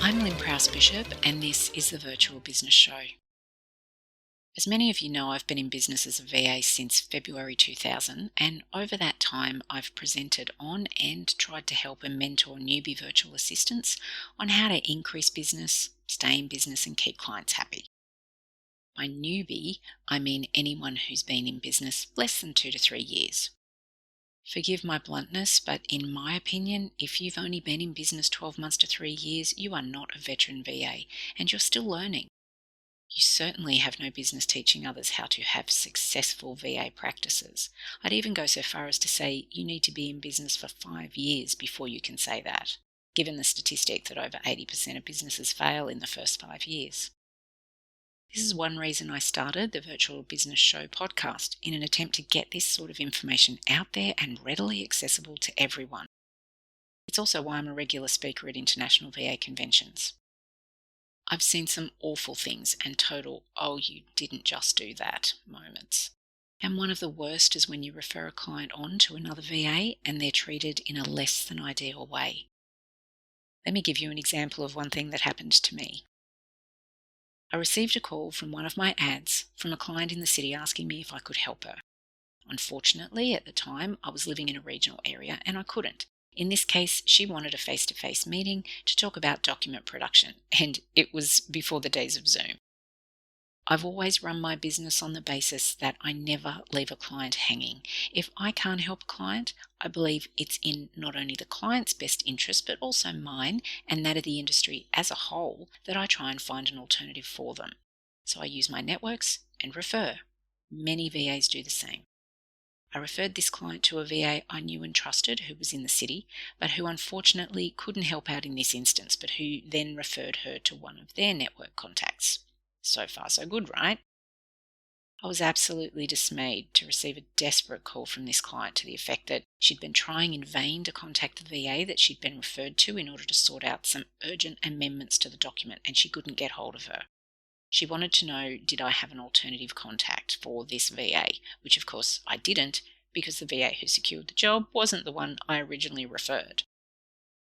I'm Prowse-Bishop, and this is the Virtual Business Show. As many of you know, I've been in business as a VA since February 2000, and over that time I've presented on and tried to help and mentor newbie virtual assistants on how to increase business, stay in business, and keep clients happy. By newbie, I mean anyone who's been in business less than 2 to 3 years. Forgive my bluntness, but in my opinion, if you've only been in business 12 months to 3 years, you are not a veteran VA, and you're still learning. You certainly have no business teaching others how to have successful VA practices. I'd even go so far as to say you need to be in business for 5 years before you can say that, given the statistic that over 80% of businesses fail in the first 5 years. This is one reason I started the Virtual Business Show podcast, in an attempt to get this sort of information out there and readily accessible to everyone. It's also why I'm a regular speaker at international VA conventions. I've seen some awful things and total, "oh, you didn't just do that" moments. And one of the worst is when you refer a client on to another VA and they're treated in a less than ideal way. Let me give you an example of one thing that happened to me. I received a call from one of my ads from a client in the city asking me if I could help her. Unfortunately, at the time, I was living in a regional area and I couldn't. In this case, she wanted a face-to-face meeting to talk about document production, and it was before the days of Zoom. I've always run my business on the basis that I never leave a client hanging. If I can't help a client, I believe it's in not only the client's best interest, but also mine and that of the industry as a whole, that I try and find an alternative for them. So I use my networks and refer. Many VAs do the same. I referred this client to a VA I knew and trusted who was in the city, but who unfortunately couldn't help out in this instance, but who then referred her to one of their network contacts. So far, so good, right? I was absolutely dismayed to receive a desperate call from this client to the effect that she'd been trying in vain to contact the VA that she'd been referred to in order to sort out some urgent amendments to the document, and she couldn't get hold of her. She wanted to know, did I have an alternative contact for this VA, which of course I didn't, because the VA who secured the job wasn't the one I originally referred.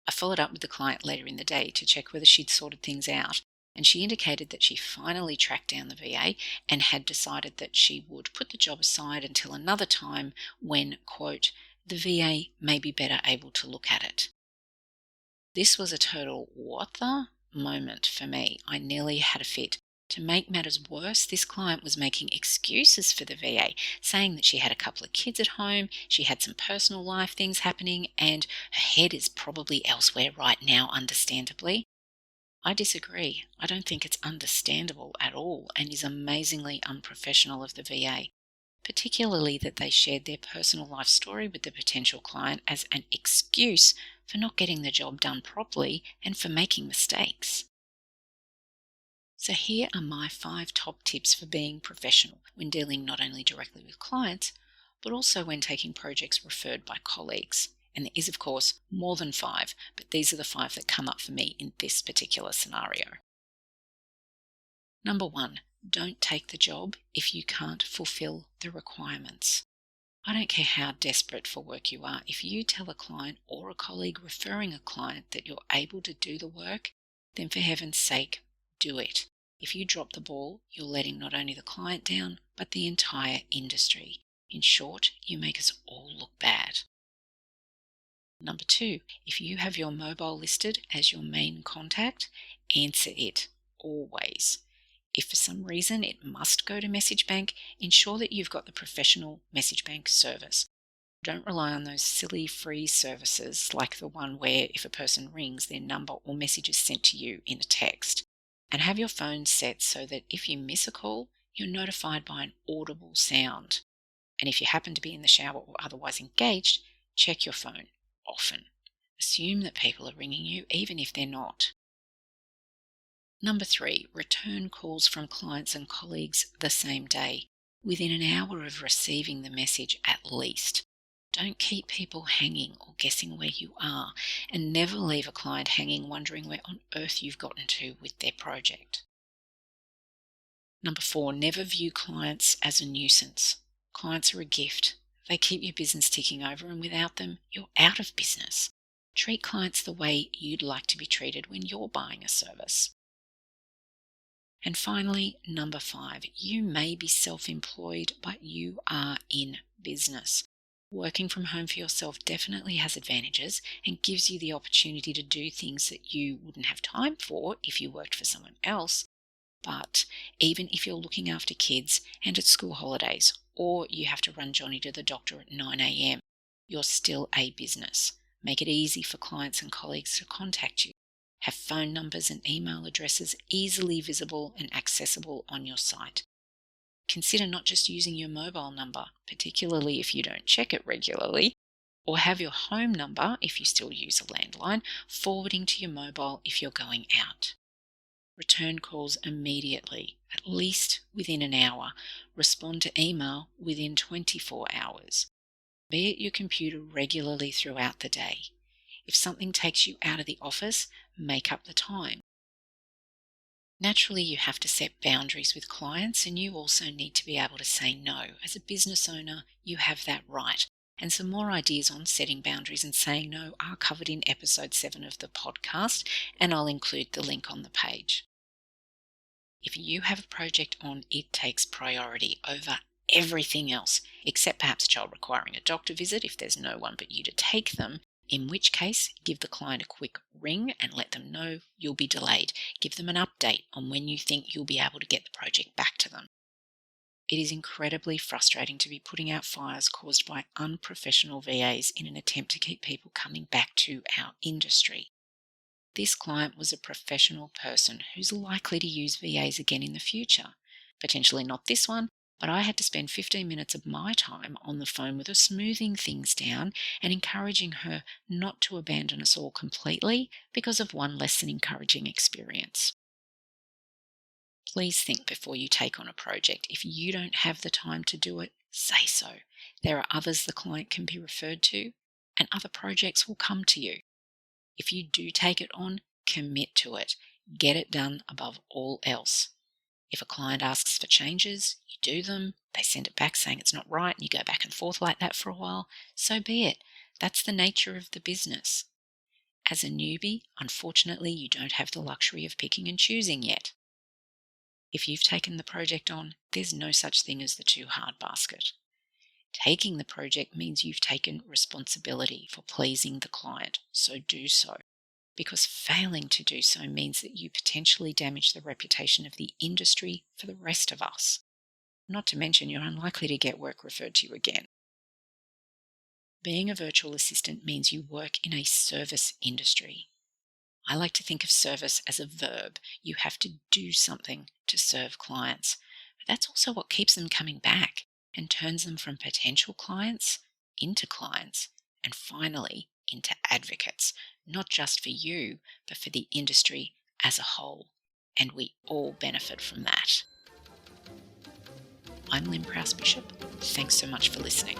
I followed up with the client later in the day to check whether she'd sorted things out, and she indicated that she finally tracked down the VA and had decided that she would put the job aside until another time when, quote, the VA may be better able to look at it. This was a total what the moment for me. I nearly had a fit. To make matters worse, this client was making excuses for the VA, saying that she had a couple of kids at home, she had some personal life things happening, and her head is probably elsewhere right now, understandably. I disagree. I don't think it's understandable at all, and is amazingly unprofessional of the VA, particularly that they shared their personal life story with the potential client as an excuse for not getting the job done properly and for making mistakes. So here are my 5 top tips for being professional when dealing not only directly with clients, but also when taking projects referred by colleagues. And there is, of course, more than 5, but these are the 5 that come up for me in this particular scenario. Number 1, don't take the job if you can't fulfill the requirements. I don't care how desperate for work you are. If you tell a client or a colleague referring a client that you're able to do the work, then for heaven's sake, do it. If you drop the ball, you're letting not only the client down, but the entire industry. In short, you make us all look bad. Number 2, if you have your mobile listed as your main contact, answer it, always. If for some reason it must go to message bank, ensure that you've got the professional message bank service. Don't rely on those silly free services like the one where if a person rings, their number or message is sent to you in a text. And have your phone set so that if you miss a call, you're notified by an audible sound. And if you happen to be in the shower or otherwise engaged, check your phone often. Assume that people are ringing you even if they're not. Number 3, return calls from clients and colleagues the same day, within an hour of receiving the message at least. Don't keep people hanging or guessing where you are, and never leave a client hanging wondering where on earth you've gotten to with their project. Number 4, never view clients as a nuisance. Clients are a gift. They keep your business ticking over, and without them, you're out of business. Treat clients the way you'd like to be treated when you're buying a service. And finally, number 5, you may be self-employed, but you are in business. Working from home for yourself definitely has advantages and gives you the opportunity to do things that you wouldn't have time for if you worked for someone else. But even if you're looking after kids and it's school holidays, or you have to run Johnny to the doctor at 9 a.m., you're still a business. Make it easy for clients and colleagues to contact you. Have phone numbers and email addresses easily visible and accessible on your site. Consider not just using your mobile number, particularly if you don't check it regularly, or have your home number, if you still use a landline, forwarding to your mobile if you're going out. Return calls immediately, at least within an hour. Respond to email within 24 hours. Be at your computer regularly throughout the day. If something takes you out of the office, make up the time. Naturally, you have to set boundaries with clients, and you also need to be able to say no. As a business owner, you have that right. And some more ideas on setting boundaries and saying no are covered in episode 7 of the podcast, and I'll include the link on the page. If you have a project on, it takes priority over everything else, except perhaps a child requiring a doctor visit if there's no one but you to take them, in which case give the client a quick ring and let them know you'll be delayed. Give them an update on when you think you'll be able to get the project back to them. It is incredibly frustrating to be putting out fires caused by unprofessional VAs in an attempt to keep people coming back to our industry. This client was a professional person who's likely to use VAs again in the future. Potentially not this one, but I had to spend 15 minutes of my time on the phone with her, smoothing things down and encouraging her not to abandon us all completely because of one less than encouraging experience. Please think before you take on a project. If you don't have the time to do it, say so. There are others the client can be referred to, and other projects will come to you. If you do take it on, commit to it. Get it done above all else. If a client asks for changes, you do them, they send it back saying it's not right, and you go back and forth like that for a while, so be it. That's the nature of the business. As a newbie, unfortunately, you don't have the luxury of picking and choosing yet. If you've taken the project on, there's no such thing as the too hard basket. Taking the project means you've taken responsibility for pleasing the client, so do so. Because failing to do so means that you potentially damage the reputation of the industry for the rest of us. Not to mention you're unlikely to get work referred to you again. Being a virtual assistant means you work in a service industry. I like to think of service as a verb. You have to do something to serve clients. But that's also what keeps them coming back and turns them from potential clients into clients, and finally into advocates, not just for you, but for the industry as a whole. And we all benefit from that. I'm Lynn Prowse-Bishop. Thanks so much for listening.